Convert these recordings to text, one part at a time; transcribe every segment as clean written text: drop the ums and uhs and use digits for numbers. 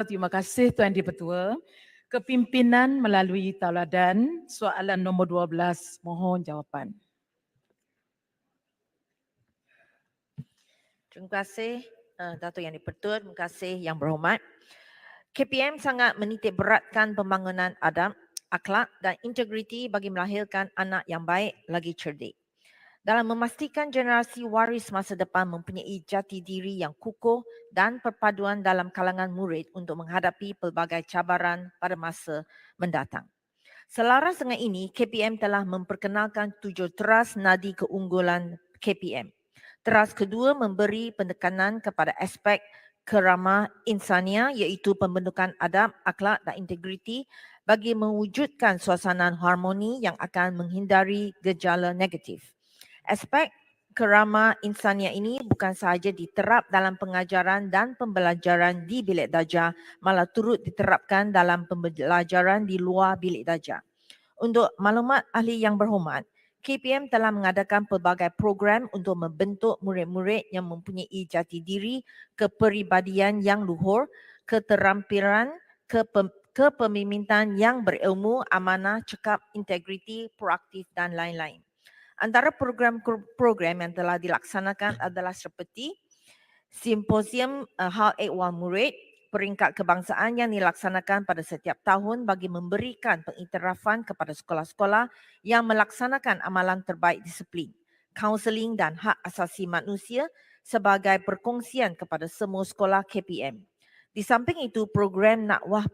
Terima kasih Tuan Di-Pertua. Kepimpinan melalui tauladan soalan nombor 12. Mohon jawapan. Terima kasih Datuk Yang Di-Pertua, terima kasih Yang Berhormat. KPM sangat menitik beratkan pembangunan adab, akhlak dan integriti bagi melahirkan anak yang baik lagi cerdik. Dalam memastikan generasi waris masa depan mempunyai jati diri yang kukuh dan perpaduan dalam kalangan murid untuk menghadapi pelbagai cabaran pada masa mendatang. Selaras dengan ini, KPM telah memperkenalkan 7 teras nadi keunggulan KPM. Teras kedua memberi penekanan kepada aspek keramah insania iaitu pembentukan adab, akhlak dan integriti bagi mewujudkan suasana harmoni yang akan menghindari gejala negatif. Aspek keramah insania ini bukan sahaja diterap dalam pengajaran dan pembelajaran di bilik darjah, malah turut diterapkan dalam pembelajaran di luar bilik darjah. Untuk maklumat ahli yang berhormat, KPM telah mengadakan pelbagai program untuk membentuk murid-murid yang mempunyai jati diri, kepribadian yang luhur, keterampilan, kepemimpinan yang berilmu, amanah, cekap, integriti, proaktif dan lain-lain. Antara program-program yang telah dilaksanakan adalah seperti Simposium Hal Ehwal Murid, peringkat kebangsaan yang dilaksanakan pada setiap tahun bagi memberikan pengiktirafan kepada sekolah-sekolah yang melaksanakan amalan terbaik disiplin, kaunseling dan hak asasi manusia sebagai perkongsian kepada semua sekolah KPM. Di samping itu, program Nakwah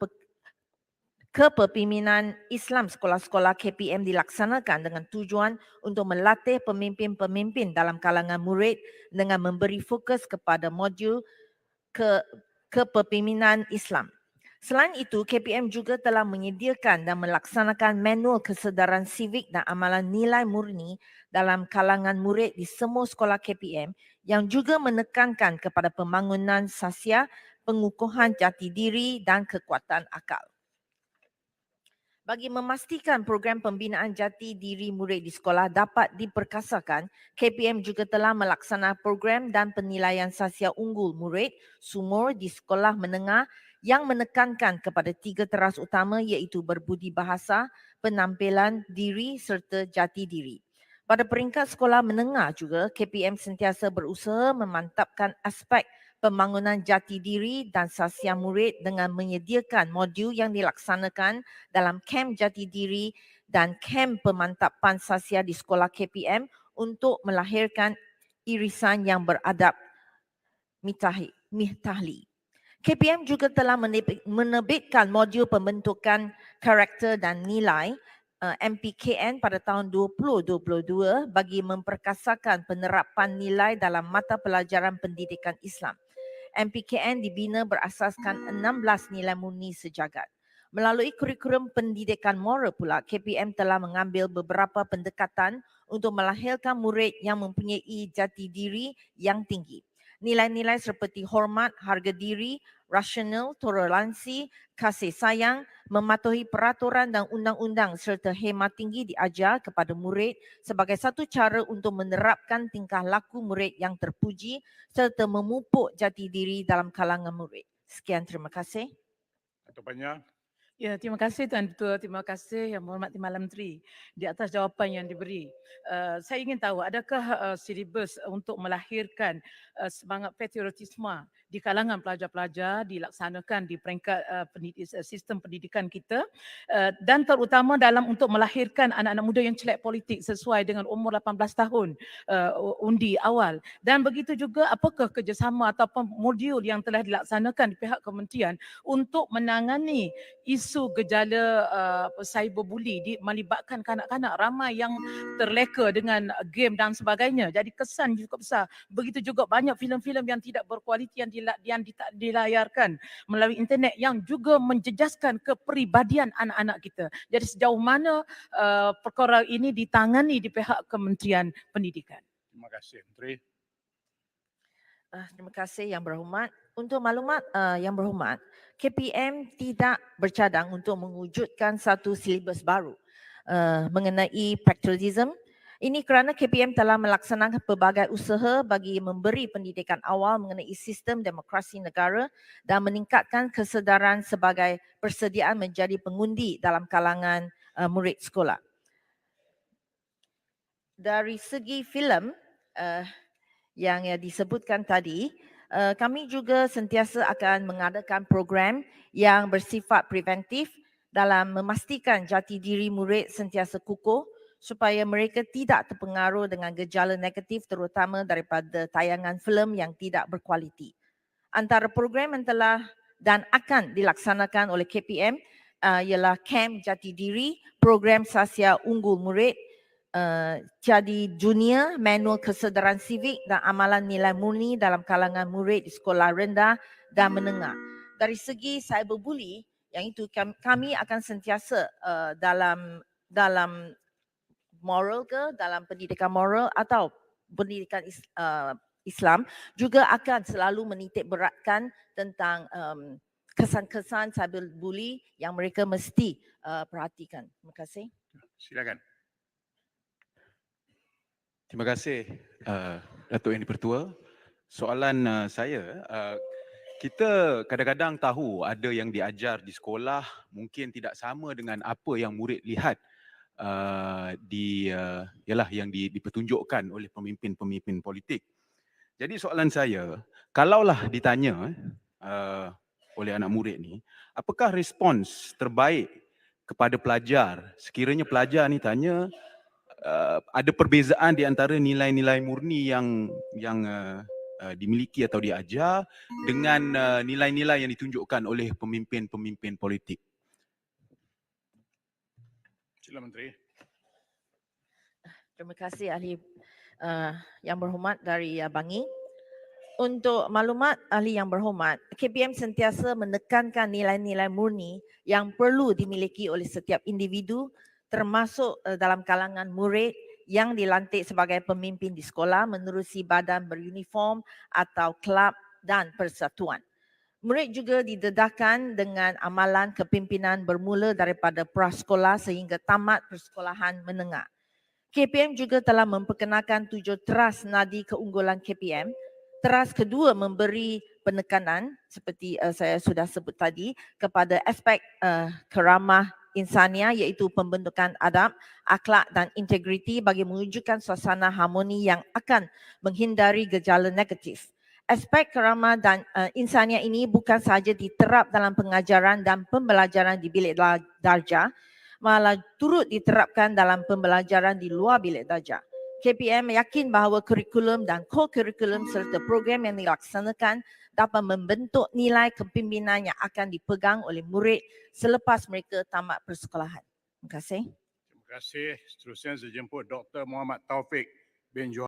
Kepemimpinan Islam sekolah-sekolah KPM dilaksanakan dengan tujuan untuk melatih pemimpin-pemimpin dalam kalangan murid dengan memberi fokus kepada modul kepemimpinan Islam. Selain itu, KPM juga telah menyediakan dan melaksanakan manual kesedaran sivik dan amalan nilai murni dalam kalangan murid di semua sekolah KPM yang juga menekankan kepada pembangunan sasya, pengukuhan jati diri dan kekuatan akal. Bagi memastikan program pembinaan jati diri murid di sekolah dapat diperkasakan, KPM juga telah melaksanakan program dan penilaian sasya unggul murid sumur di sekolah menengah yang menekankan kepada 3 teras utama iaitu berbudi bahasa, penampilan diri serta jati diri. Pada peringkat sekolah menengah juga, KPM sentiasa berusaha memantapkan aspek pembangunan jati diri dan sasya murid dengan menyediakan modul yang dilaksanakan dalam kem jati diri dan kem pemantapan sasya di sekolah KPM untuk melahirkan irisan yang beradab mihtahli. KPM juga telah menerbitkan modul pembentukan karakter dan nilai MPKN pada tahun 2022 bagi memperkasakan penerapan nilai dalam mata pelajaran pendidikan Islam. MPKN dibina berasaskan 16 nilai murni sejagat. Melalui kurikulum pendidikan moral pula, KPM telah mengambil beberapa pendekatan untuk melahirkan murid yang mempunyai jati diri yang tinggi. Nilai-nilai seperti hormat, harga diri, rasional, toleransi, kasih sayang, mematuhi peraturan dan undang-undang serta khidmat tinggi diajar kepada murid sebagai satu cara untuk menerapkan tingkah laku murid yang terpuji serta memupuk jati diri dalam kalangan murid. Sekian, terima kasih. Datuk Panya. Ya, terima kasih Tuan Ketua. Terima kasih Yang Berhormat Timbalan Menteri di atas jawapan yang diberi. Saya ingin tahu adakah silibus untuk melahirkan semangat patriotisme di kalangan pelajar-pelajar dilaksanakan di peringkat sistem pendidikan kita dan terutama dalam untuk melahirkan anak-anak muda yang celak politik sesuai dengan umur 18 tahun undi awal. Dan begitu juga apakah kerjasama ataupun modul yang telah dilaksanakan di pihak kementerian untuk menangani isu gejala cyberbully melibatkan kanak-kanak ramai yang terleka dengan game dan sebagainya. Jadi kesan cukup besar. Begitu juga banyak filem-filem yang tidak berkualiti yang dilayarkan melalui internet yang juga menjejaskan kepribadian anak-anak kita. Jadi sejauh mana perkara ini ditangani di pihak Kementerian Pendidikan? Terima kasih Menteri. Terima kasih Yang Berhormat. Untuk maklumat Yang Berhormat, KPM tidak bercadang untuk mewujudkan satu silibus baru mengenai patriotism Ini kerana KPM telah melaksanakan pelbagai usaha bagi memberi pendidikan awal mengenai sistem demokrasi negara dan meningkatkan kesedaran sebagai persediaan menjadi pengundi dalam kalangan murid sekolah. Dari segi filem yang disebutkan tadi, kami juga sentiasa akan mengadakan program yang bersifat preventif dalam memastikan jati diri murid sentiasa kukuh supaya mereka tidak terpengaruh dengan gejala negatif terutama daripada tayangan filem yang tidak berkualiti. Antara program yang telah dan akan dilaksanakan oleh KPM ialah Camp Jati Diri, program Sasia Unggul Murid, jadi junior, manual kesedaran sivik dan amalan nilai murni dalam kalangan murid di sekolah rendah dan menengah. Dari segi cyberbully, yang itu kami akan sentiasa dalam moral ke, dalam pendidikan moral atau pendidikan Islam juga akan selalu menitik beratkan tentang kesan-kesan cyberbully yang mereka mesti perhatikan. Terima kasih. Silakan. Terima kasih Datuk Yang di-Pertua. Soalan saya, kita kadang-kadang tahu ada yang diajar di sekolah mungkin tidak sama dengan apa yang murid lihat yang dipertunjukkan oleh pemimpin-pemimpin politik. Jadi soalan saya, kalaulah ditanya oleh anak murid ni, apakah respons terbaik kepada pelajar sekiranya pelajar ni tanya ada perbezaan di antara nilai-nilai murni yang dimiliki atau diajar dengan nilai-nilai yang ditunjukkan oleh pemimpin-pemimpin politik? Sila Menteri. Terima kasih ahli yang berhormat dari Bangi. Untuk maklumat ahli yang berhormat, KPM sentiasa menekankan nilai-nilai murni yang perlu dimiliki oleh setiap individu termasuk dalam kalangan murid yang dilantik sebagai pemimpin di sekolah menerusi badan beruniform atau kelab dan persatuan. Murid juga didedahkan dengan amalan kepimpinan bermula daripada prasekolah sehingga tamat persekolahan menengah. KPM juga telah memperkenalkan 7 teras nadi keunggulan KPM. Teras kedua memberi penekanan seperti saya sudah sebut tadi kepada aspek keramah insania iaitu pembentukan adab, akhlak dan integriti bagi mewujudkan suasana harmoni yang akan menghindari gejala negatif. Aspek keramah dan insania ini bukan sahaja diterap dalam pengajaran dan pembelajaran di bilik darjah, malah turut diterapkan dalam pembelajaran di luar bilik darjah. KPM yakin bahawa kurikulum dan co-kurikulum serta program yang dilaksanakan dapat membentuk nilai kepimpinan yang akan dipegang oleh murid selepas mereka tamat persekolahan. Terima kasih. Terima kasih. Seterusnya saya jemput Dr. Muhammad Taufik bin Johor.